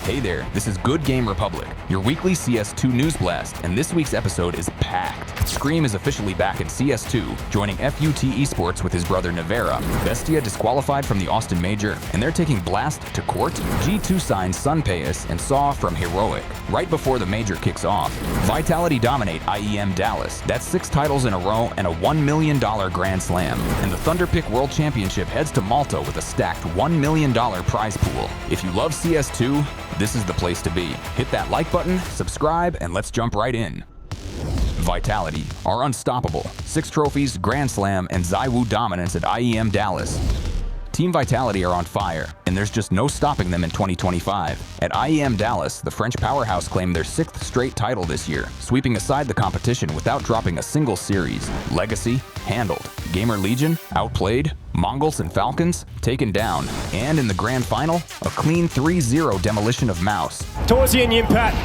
Hey there, this is Good Game Republic, your weekly CS2 news blast, and this week's episode is packed. Scream is officially back in CS2, joining FUT Esports with his brother Nevera. Bestia disqualified from the Austin Major, and they're taking Blast to court. G2 signs Sunpayus and Saw from Heroic. Right before the Major kicks off, Vitality dominate IEM Dallas. That's 6 titles in a row and a $1 million Grand Slam. And the Thunderpick World Championship heads to Malta with a stacked $1 million prize pool. If you love CS2, this is the place to be. Hit that like button, subscribe, and let's jump right in. Vitality are unstoppable. 6 trophies, Grand Slam, and ZywOo dominance at IEM Dallas. Team Vitality are on fire, and there's just no stopping them in 2025. At IEM Dallas, the French powerhouse claimed their 6th straight title this year, sweeping aside the competition without dropping a single series. Legacy, handled. Gamer Legion, outplayed. Mongols and Falcons, taken down. And in the grand final, a clean 3-0 demolition of Mouse. Towards the Impact,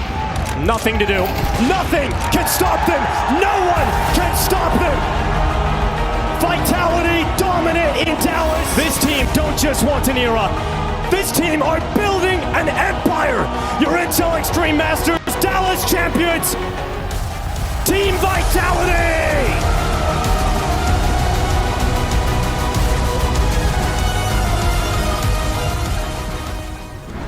nothing to do. Nothing can stop them. No one can stop them. Vitality dominant in Dallas. This team don't just want an era. This team are building an empire. Your Intel Extreme Masters, Dallas champions. Team Vitality.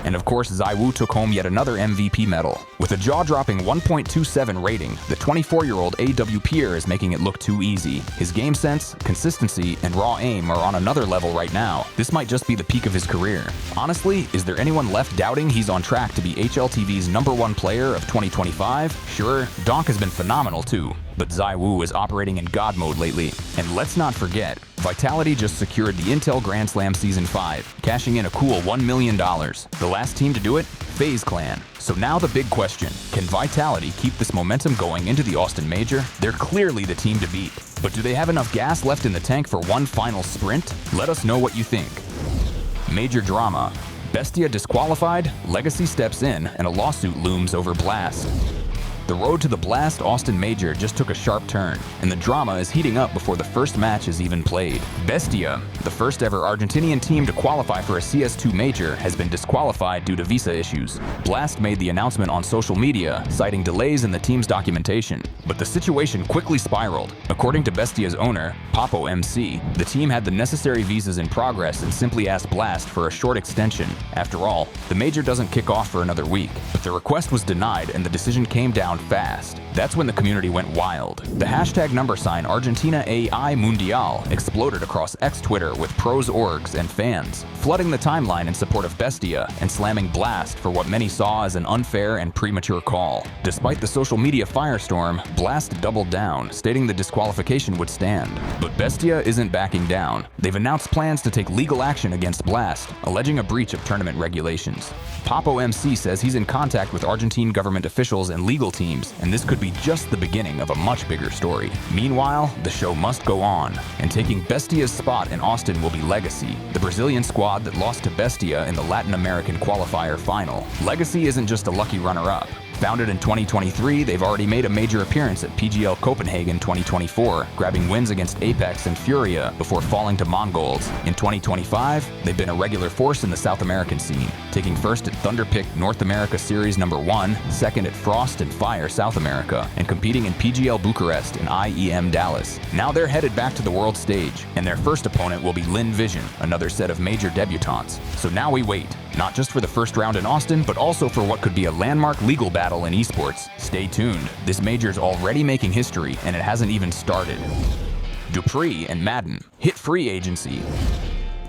And of course, ZywOo took home yet another MVP medal. With a jaw-dropping 1.27 rating, the 24-year-old AWPer is making it look too easy. His game sense, consistency, and raw aim are on another level right now. This might just be the peak of his career. Honestly, is there anyone left doubting he's on track to be HLTV's #1 player of 2025? Sure, Donk has been phenomenal too, but ZywOo is operating in God mode lately. And let's not forget, Vitality just secured the Intel Grand Slam Season 5, cashing in a cool $1 million. The last team to do it? FaZe Clan. So now the big question, can Vitality keep this momentum going into the Austin Major? They're clearly the team to beat. But do they have enough gas left in the tank for one final sprint? Let us know what you think. Major drama. Bestia disqualified, Legacy steps in, and a lawsuit looms over Blast. The road to the Blast Austin Major just took a sharp turn, and the drama is heating up before the first match is even played. Bestia, the first ever Argentinian team to qualify for a CS2 Major, has been disqualified due to visa issues. Blast made the announcement on social media, citing delays in the team's documentation. But the situation quickly spiraled. According to Bestia's owner, Papo MC, the team had the necessary visas in progress and simply asked Blast for a short extension. After all, the Major doesn't kick off for another week. But the request was denied and the decision came down fast. That's when the community went wild. The hashtag #, Argentina AI Mundial exploded across X Twitter with pros, orgs, and fans, flooding the timeline in support of Bestia and slamming Blast for what many saw as an unfair and premature call. Despite the social media firestorm, Blast doubled down, stating the disqualification would stand. But Bestia isn't backing down. They've announced plans to take legal action against Blast, alleging a breach of tournament regulations. Papo MC says he's in contact with Argentine government officials and legal teams, and this could be just the beginning of a much bigger story. Meanwhile, the show must go on, and taking Bestia's spot in Austin will be Legacy, the Brazilian squad that lost to Bestia in the Latin American qualifier final. Legacy isn't just a lucky runner-up. Founded in 2023, they've already made a major appearance at PGL Copenhagen 2024, grabbing wins against Apex and Furia before falling to Mongols. In 2025, they've been a regular force in the South American scene, taking first at Thunderpick North America Series #1, second at Frost and Fire South America, and competing in PGL Bucharest and IEM Dallas. Now they're headed back to the world stage, and their first opponent will be Lin Vision, another set of major debutantes. So now we wait, not just for the first round in Austin, but also for what could be a landmark legal battle in esports. Stay tuned. This major's already making history, and it hasn't even started. dupreeh and Madden hit free agency.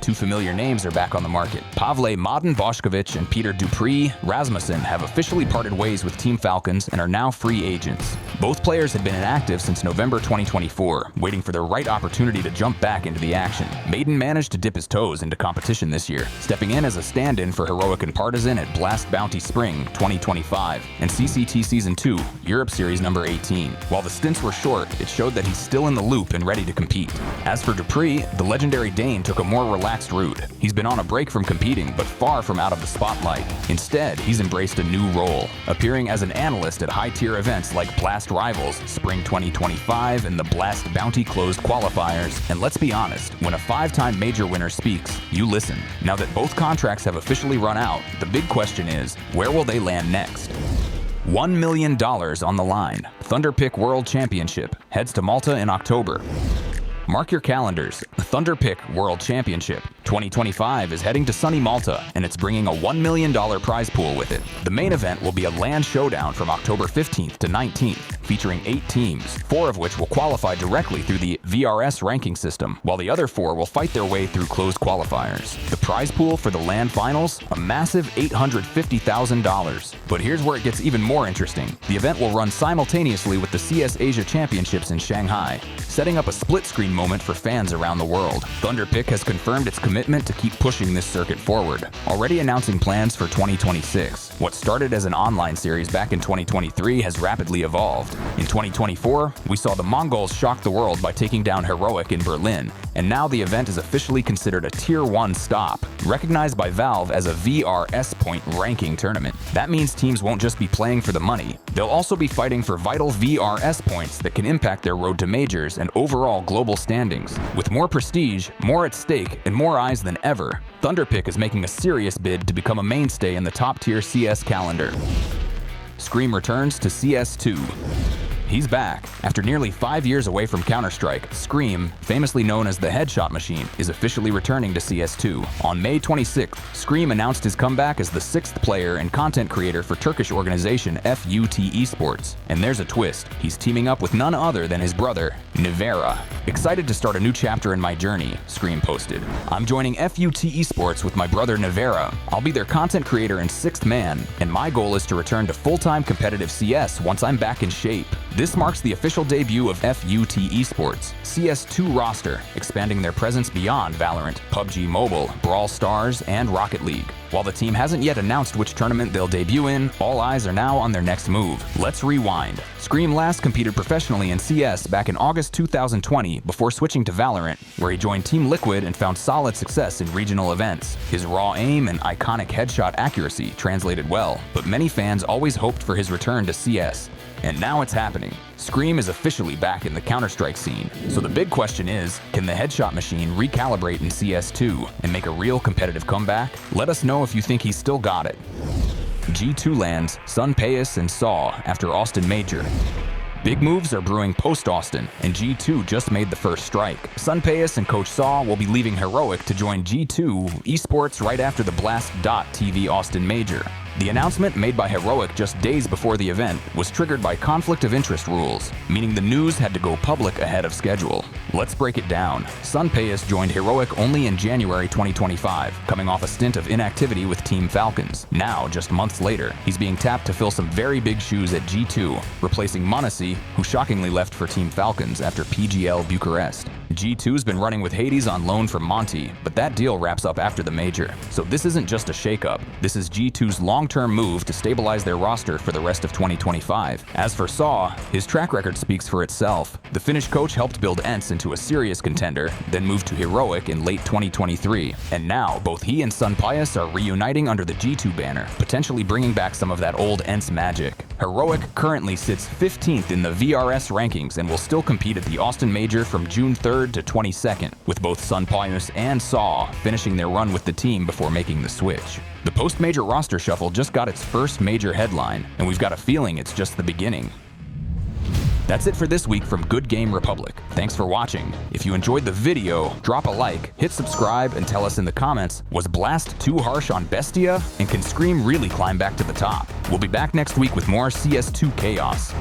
2 familiar names are back on the market. Pavle Madden Bošković and Peter dupreeh Rasmussen have officially parted ways with Team Falcons and are now free agents. Both players had been inactive since November 2024, waiting for the right opportunity to jump back into the action. Maiden managed to dip his toes into competition this year, stepping in as a stand-in for Heroic and Partizan at Blast Bounty Spring 2025 and CCT Season 2, Europe Series #18. While the stints were short, it showed that he's still in the loop and ready to compete. As for dupreeh, the legendary Dane took a more relaxed relaxed route. He's been on a break from competing, but far from out of the spotlight. Instead, he's embraced a new role, appearing as an analyst at high-tier events like Blast Rivals, Spring 2025, and the Blast Bounty Closed qualifiers. And let's be honest, when a 5-time major winner speaks, you listen. Now that both contracts have officially run out, the big question is, where will they land next? $1 million on the line. ThunderPick World Championship heads to Malta in October. Mark your calendars. The ThunderPick World Championship 2025 is heading to sunny Malta, and it's bringing a $1 million prize pool with it. The main event will be a land showdown from October 15th to 19th, featuring 8 teams, 4 of which will qualify directly through the VRS ranking system, while the other 4 will fight their way through closed qualifiers. The prize pool for the land finals? A massive $850,000. But here's where it gets even more interesting. The event will run simultaneously with the CS Asia Championships in Shanghai, setting up a split-screen moment for fans around the world. ThunderPick has confirmed its commitment to keep pushing this circuit forward, already announcing plans for 2026. What started as an online series back in 2023 has rapidly evolved. In 2024, we saw the Mongols shock the world by taking down Heroic in Berlin, and now the event is officially considered a Tier 1 stop, recognized by Valve as a VRS point ranking tournament. That means teams won't just be playing for the money, they'll also be fighting for vital VRS points that can impact their road to majors and overall global standings. With more prestige, more at stake, and more eyes than ever, ThunderPick is making a serious bid to become a mainstay in the top-tier CS calendar. Scream returns to CS2. He's back. After nearly 5 years away from Counter-Strike, Scream, famously known as the Headshot Machine, is officially returning to CS2. On May 26th, Scream announced his comeback as the 6th player and content creator for Turkish organization FUT Esports. And there's a twist. He's teaming up with none other than his brother, Nivera. Excited to start a new chapter in my journey, Scream posted. I'm joining FUT Esports with my brother Nivera. I'll be their content creator and 6th man, and my goal is to return to full-time competitive CS once I'm back in shape. This marks the official debut of FUT Esports' CS2 roster, expanding their presence beyond Valorant, PUBG Mobile, Brawl Stars, and Rocket League. While the team hasn't yet announced which tournament they'll debut in, all eyes are now on their next move. Let's rewind. Scream last competed professionally in CS back in August 2020 before switching to Valorant, where he joined Team Liquid and found solid success in regional events. His raw aim and iconic headshot accuracy translated well, but many fans always hoped for his return to CS. And now it's happening. Scream is officially back in the Counter-Strike scene. So the big question is, can the Headshot Machine recalibrate in CS2 and make a real competitive comeback? Let us know if you think he's still got it. G2 lands Sunpayus and Saw after Austin Major. Big moves are brewing post-Austin, and G2 just made the first strike. Sunpayus and Coach Saw will be leaving Heroic to join G2 Esports right after the Blast.TV Austin Major. The announcement, made by Heroic just days before the event, was triggered by conflict of interest rules, meaning the news had to go public ahead of schedule. Let's break it down. Sunpayus joined Heroic only in January 2025, coming off a stint of inactivity with Team Falcons. Now, just months later, he's being tapped to fill some very big shoes at G2, replacing m0NESY, who shockingly left for Team Falcons after PGL Bucharest. G2's been running with Hades on loan from Monty, but that deal wraps up after the major. So this isn't just a shakeup. This is G2's long-term move to stabilize their roster for the rest of 2025. As for Saw, his track record speaks for itself. The Finnish coach helped build ENCE into a serious contender, then moved to Heroic in late 2023. And now, both he and Sunpayus are reuniting under the G2 banner, potentially bringing back some of that old ENCE magic. Heroic currently sits 15th in the VRS rankings and will still compete at the Austin Major from June 3rd to 22nd, with both Sunpayus and Saw finishing their run with the team before making the switch. The post-major roster shuffle just got its first major headline, and we've got a feeling it's just the beginning. That's it for this week from Good Game Republic. Thanks for watching. If you enjoyed the video, drop a like, hit subscribe, and tell us in the comments, was Blast too harsh on Bestia? And can Scream really climb back to the top? We'll be back next week with more CS2 chaos.